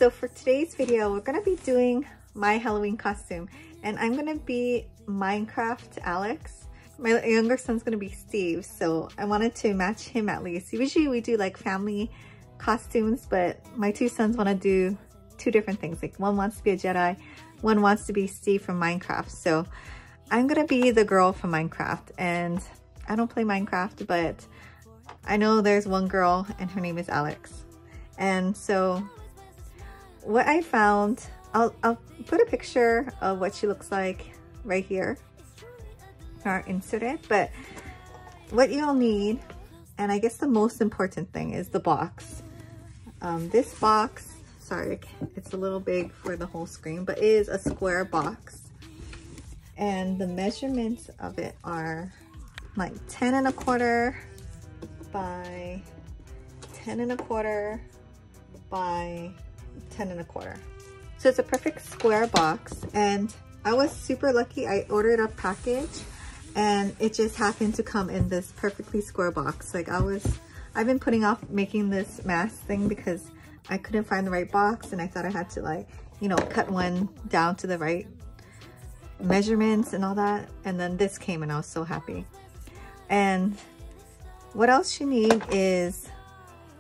so for today's video, we're gonna be doing my Halloween costume, and I'm gonna be Minecraft Alex. My younger son's gonna be Steve, so I wanted to match him at least. Usually we do like family costumes, but my two sons want to do two different things. Like one wants to be a Jedi, one wants to be Steve from Minecraft. So I'm gonna be the girl from Minecraft, and I don't play Minecraft, but I know there's one girl and her name is Alex. And so what I found, I'll put a picture of what she looks like right here or insert it, but what you'll need, and I guess the most important thing, is the box. This box, sorry, it's a little big for the whole screen, but it is a square box, and the measurements of it are like 10 1/4 by 10 1/4 by 10 1/4. So it's a perfect square box, and I was super lucky. I ordered a package and it just happened to come in this perfectly square box. Like I've been putting off making this mask thing because I couldn't find the right box, and I thought I had to, like, you know, cut one down to the right measurements and all that. And then this came and I was so happy. And what else you need is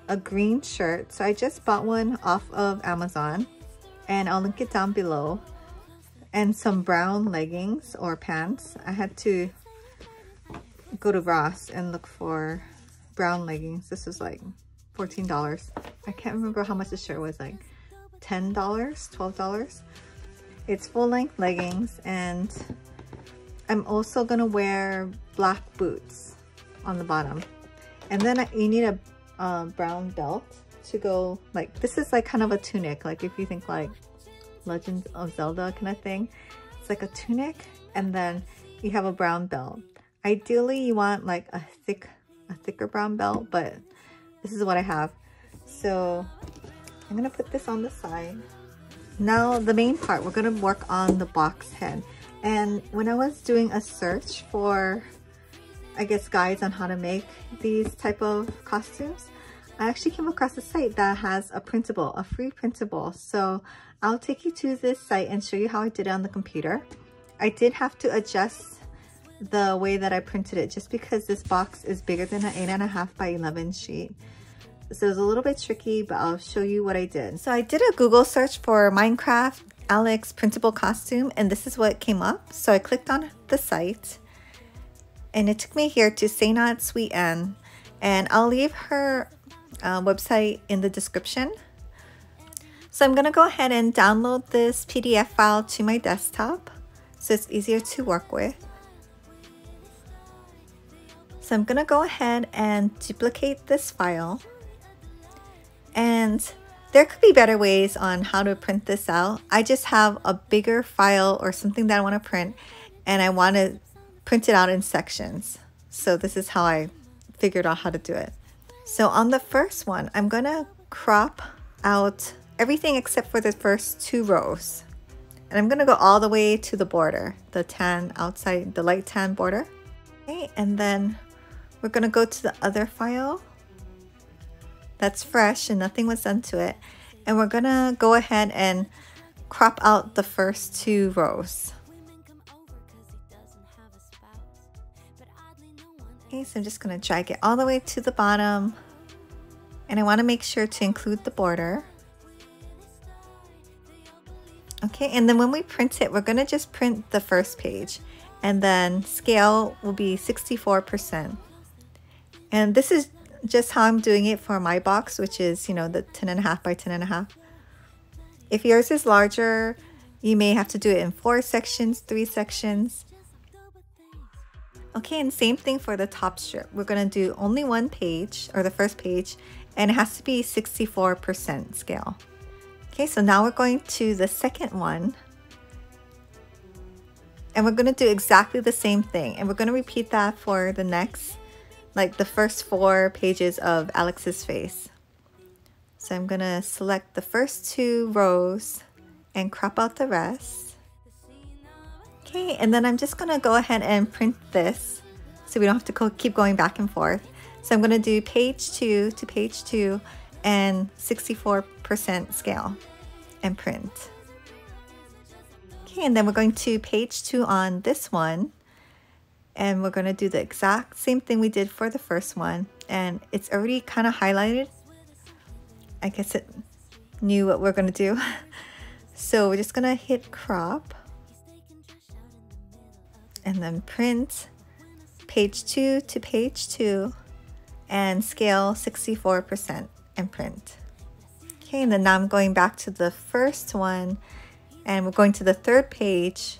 a green shirt. So I just bought one off of Amazon, and I'll link it down below. And some brown leggings or pants. I had to go to Ross and look for brown leggings. This was like $14. I can't remember how much the shirt was, like $10, $12. It's full-length leggings, and I'm also gonna wear black boots on the bottom. And then you need a brown belt to go, like, this is like kind of a tunic, like if you think like Legends of Zelda kind of thing. It's like a tunic, and then you have a brown belt. Ideally you want like a thicker brown belt, but this is what I have. So I'm gonna put this on the side. Now the main part, we're gonna work on the box head. And when I was doing a search for, I guess, guides on how to make these type of costumes, I actually came across a site that has a printable, a free printable. So I'll take you to this site and show you how I did it on the computer. I did have to adjust the way that I printed it just because this box is bigger than an 8.5 by 11 sheet. So it's a little bit tricky, but I'll show you what I did. So I did a Google search for Minecraft Alex printable costume, and this is what came up. So I clicked on the site, and it took me here to Say Not Sweet Anne, and I'll leave her website in the description. So I'm gonna go ahead and download this PDF file to my desktop so it's easier to work with. So I'm gonna go ahead and duplicate this file, and there could be better ways on how to print this out. I just have a bigger file or something that I want to print, and I want to print it out in sections. So this is how I figured out how to do it. So on the first one, I'm gonna crop out everything except for the first 2 rows. And I'm gonna go all the way to the border, the tan outside, the light tan border. Okay, and then we're gonna go to the other file that's fresh and nothing was done to it. And we're gonna go ahead and crop out the first 2 rows. Okay, so I'm just gonna drag it all the way to the bottom, and I wanna make sure to include the border. Okay, and then when we print it, we're gonna just print the first page, and then scale will be 64%. And this is just how I'm doing it for my box, which is, you know, the 10.5 by 10.5. If yours is larger, you may have to do it in 4 sections, 3 sections. Okay, and same thing for the top strip. We're gonna do only 1 page, or the first page, and it has to be 64% scale. Okay, so now we're going to the second one, and we're gonna do exactly the same thing, and we're gonna repeat that for the next, like the first 4 pages of Alex's face. So I'm gonna select the first 2 rows and crop out the rest. Okay, and then I'm just gonna go ahead and print this so we don't have to keep going back and forth. So I'm gonna do page 2 to page 2 and 64% scale. and print. Okay, and then we're going to page 2 on this one, and we're going to do the exact same thing we did for the first one, and it's already kind of highlighted. I guess it knew what we're going to do. So we're just going to hit crop and then print page 2 to page 2 and scale 64% and print. Okay, and then now I'm going back to the first one, and we're going to the third page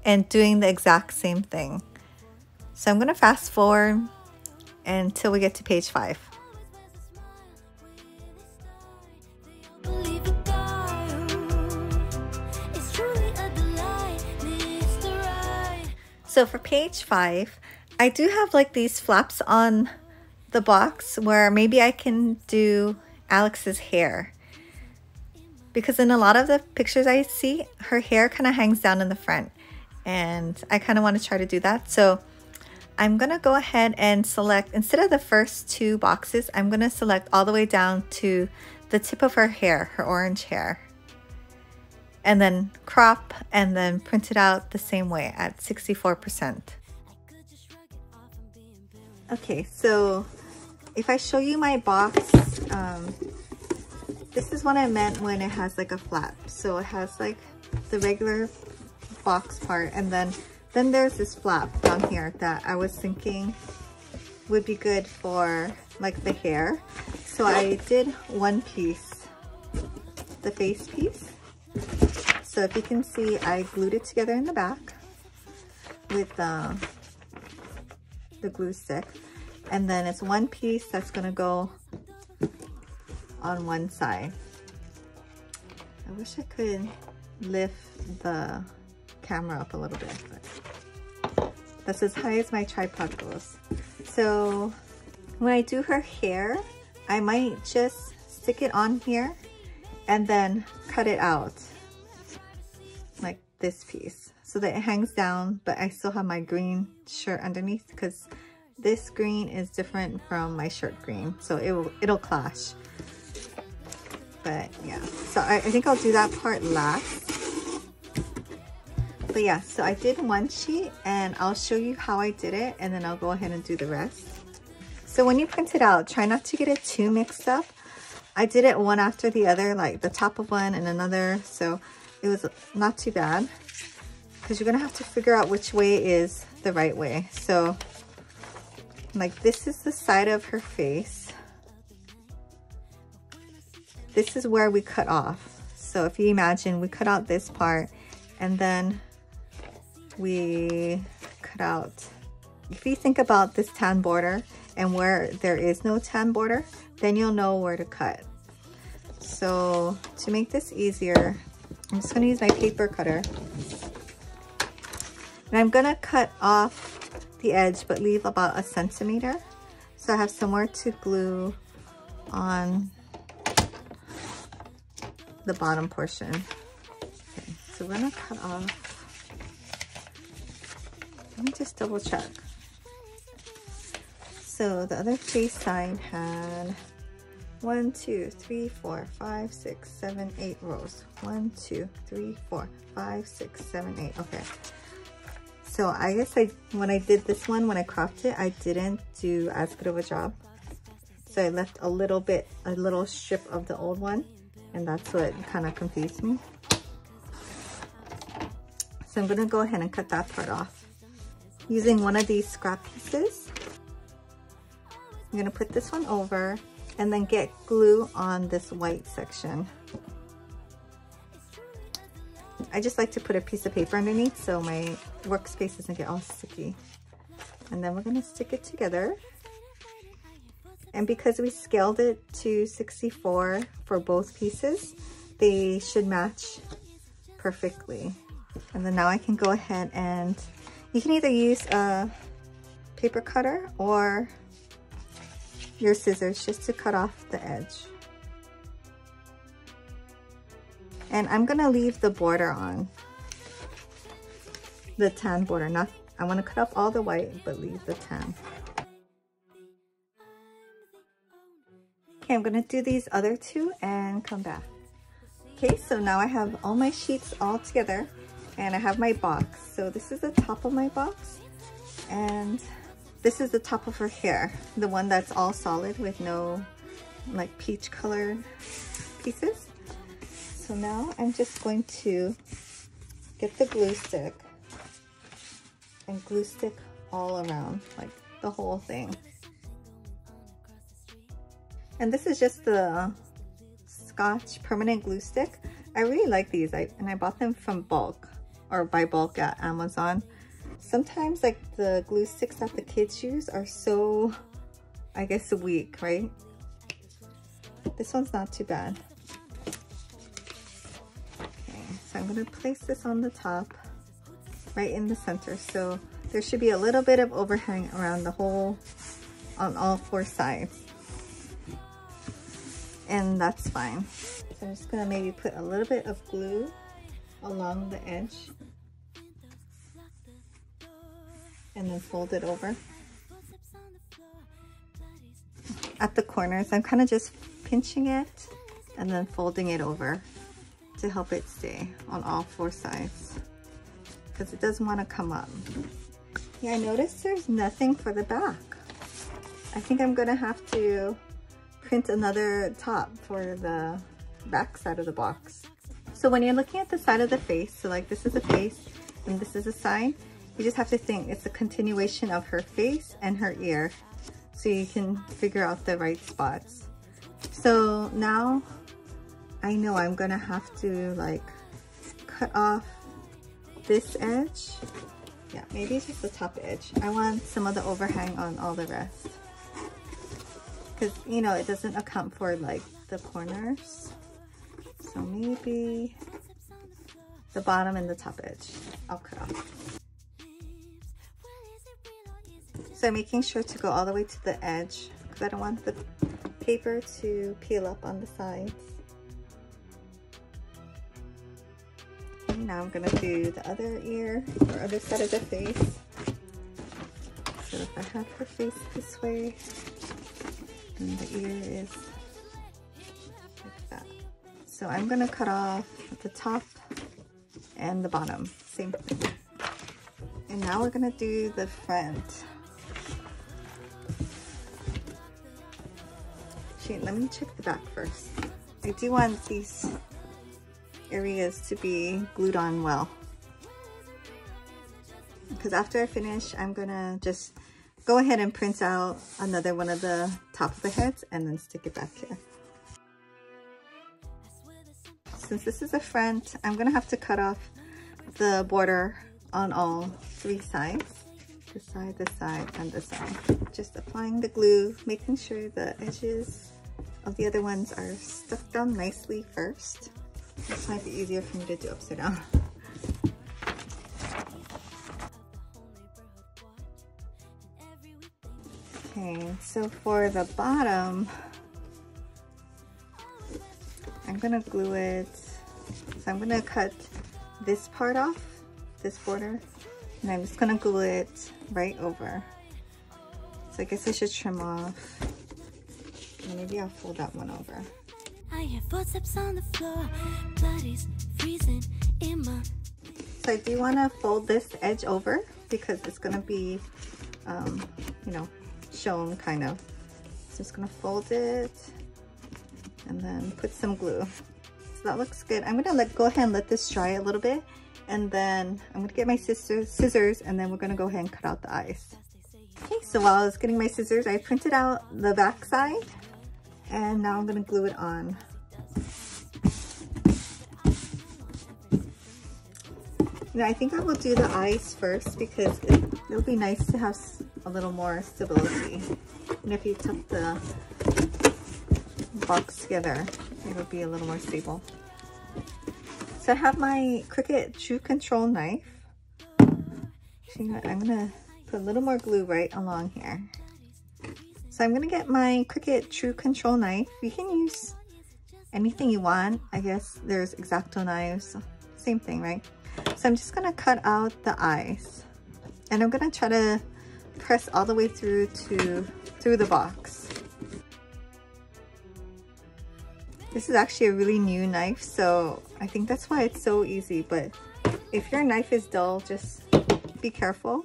and doing the exact same thing. So I'm going to fast forward until we get to page 5. So for page 5, I do have like these flaps on the box where maybe I can do Alex's hair. Because in a lot of the pictures I see, her hair kind of hangs down in the front. And I kind of want to try to do that. So I'm going to go ahead and select, instead of the first 2 boxes, I'm going to select all the way down to the tip of her hair, her orange hair. And then crop and then print it out the same way at 64%. Okay, so if I show you my box, this is what I meant when it has like a flap. So it has like the regular box part, and then there's this flap down here that I was thinking would be good for like the hair. So I did one piece, the face piece. So if you can see, I glued it together in the back with the glue stick. And then it's one piece that's gonna go on one side. I wish I could lift the camera up a little bit, but that's as high as my tripod goes. So when I do her hair, I might just stick it on here and then cut it out like this piece so that it hangs down, but I still have my green shirt underneath, because this green is different from my shirt green, so it'll clash. But yeah, so I think I'll do that part last. But yeah, so I did one sheet and I'll show you how I did it, and then I'll go ahead and do the rest. So when you print it out, try not to get it too mixed up. I did it one after the other, like the top of one and another, so it was not too bad, because you're gonna have to figure out which way is the right way. So like this is the side of her face. This is where we cut off. So if you imagine, we cut out this part and then we cut out, if you think about this tan border and where there is no tan border, then you'll know where to cut. So to make this easier, I'm just gonna use my paper cutter. And I'm gonna cut off the edge, but leave about 1 centimeter. So I have somewhere to glue on the bottom portion. Okay, so we're gonna cut off. Let me just double check. So the other face side had 1, 2, 3, 4, 5, 6, 7, 8 rows. 1, 2, 3, 4, 5, 6, 7, 8. Okay. So I guess when I did this one, when I cropped it, I didn't do as good of a job. So I left a little strip of the old one, and that's what kind of confused me. So I'm gonna go ahead and cut that part off. Using one of these scrap pieces, I'm gonna put this one over and then get glue on this white section. I just like to put a piece of paper underneath so my workspace doesn't get all sticky. And then we're gonna stick it together. And because we scaled it to 64 for both pieces, they should match perfectly. And then now I can go ahead and, you can either use a paper cutter or your scissors just to cut off the edge. And I'm gonna leave the border on, the tan border. Not, I wanna cut off all the white, but leave the tan. Okay, I'm gonna do these other two and come back. Okay, so now I have all my sheets all together and I have my box. So this is the top of my box and this is the top of her hair, the one that's all solid with no like peach colored pieces. So now I'm just going to get the glue stick and glue stick all around, like the whole thing. And this is just the Scotch permanent glue stick. I really like these, and I bought them from bulk or by bulk at Amazon. Sometimes like the glue sticks that the kids use are so, I guess, weak, right? This one's not too bad. Okay, so I'm gonna place this on the top, right in the center. So there should be a little bit of overhang around the whole, on all four sides. And that's fine. So I'm just gonna maybe put a little bit of glue along the edge and then fold it over. At the corners, I'm kind of just pinching it and then folding it over to help it stay on all four sides because it doesn't want to come up. Yeah, I noticed there's nothing for the back. I think I'm gonna have to print another top for the back side of the box. So when you're looking at the side of the face, so like this is a face and this is a side, you just have to think it's a continuation of her face and her ear so you can figure out the right spots. So now I know I'm gonna have to like cut off this edge. Yeah, maybe it's just the top edge. I want some of the overhang on all the rest because, you know, it doesn't account for like the corners. So maybe the bottom and the top edge I'll cut off. So I'm making sure to go all the way to the edge because I don't want the paper to peel up on the sides. And now I'm gonna do the other ear or other side of the face. So if I have her face this way, then the ear is like that. So I'm gonna cut off the top and the bottom, same thing. And now we're gonna do the front. Actually, let me check the back first. I do want these areas to be glued on well. Because after I finish, I'm gonna just go ahead and print out another one of the top of the heads and then stick it back here. Since this is a front, I'm gonna have to cut off the border on all three sides. This side, this side, and this side. Just applying the glue, making sure the edges of the other ones are stuck down nicely first. This might be easier for me to do upside down. Okay, so for the bottom, I'm gonna glue it. So I'm gonna cut this part off, this border, and I'm just gonna glue it right over. So I guess I should trim off. And maybe I'll fold that one over. I hear footsteps on the floor, blood is freezing in my... So I do want to fold this edge over because it's going to be, you know, shown kind of. So just going to fold it and then put some glue. So that looks good. I'm going to go ahead and let this dry a little bit. And then I'm going to get my scissors and then we're going to go ahead and cut out the eyes. Okay, so while I was getting my scissors, I printed out the back side. And now I'm going to glue it on. You know, I think I will do the eyes first because it'll be nice to have a little more stability. And if you tuck the box together, it'll be a little more stable. So I have my Cricut True Control knife. Actually, you know what? I'm going to put a little more glue right along here. So I'm gonna get my Cricut True Control knife. You can use anything you want. I guess there's X-Acto knives, same thing, right? So I'm just gonna cut out the eyes. And I'm gonna try to press all the way through the box. This is actually a really new knife, so I think that's why it's so easy. But if your knife is dull, just be careful.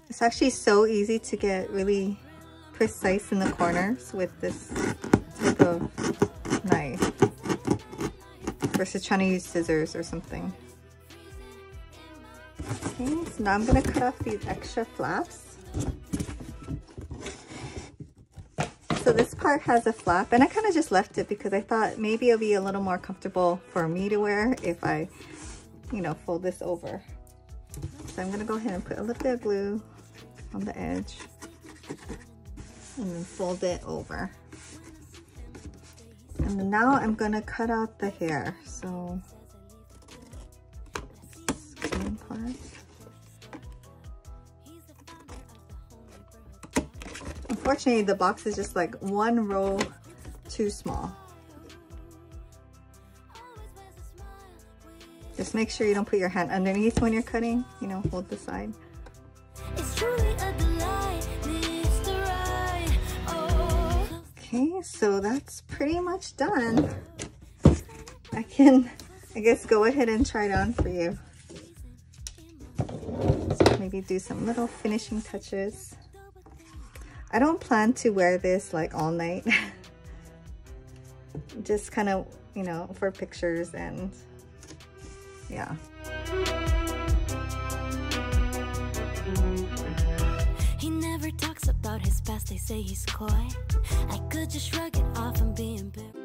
It's actually so easy to get really precise in the corners with this type of knife versus trying to use scissors or something. Okay, so now I'm gonna cut off these extra flaps. So this part has a flap, and I kind of just left it because I thought maybe it'll be a little more comfortable for me to wear if I, you know, fold this over. So I'm gonna go ahead and put a little bit of glue on the edge and then fold it over. And then now I'm gonna cut out the hair. So this green part. Unfortunately, the box is just like one row too small. Just make sure you don't put your hand underneath when you're cutting, you know, hold the side. It's truly a delight, Mr. Right. Oh. Okay, so that's pretty much done. I can, I guess, go ahead and try it on for you. So maybe do some little finishing touches. I don't plan to wear this like all night. Just kind of, you know, for pictures and yeah. He never talks about his past, they say he's coy. I could just shrug it off and be embarrassed.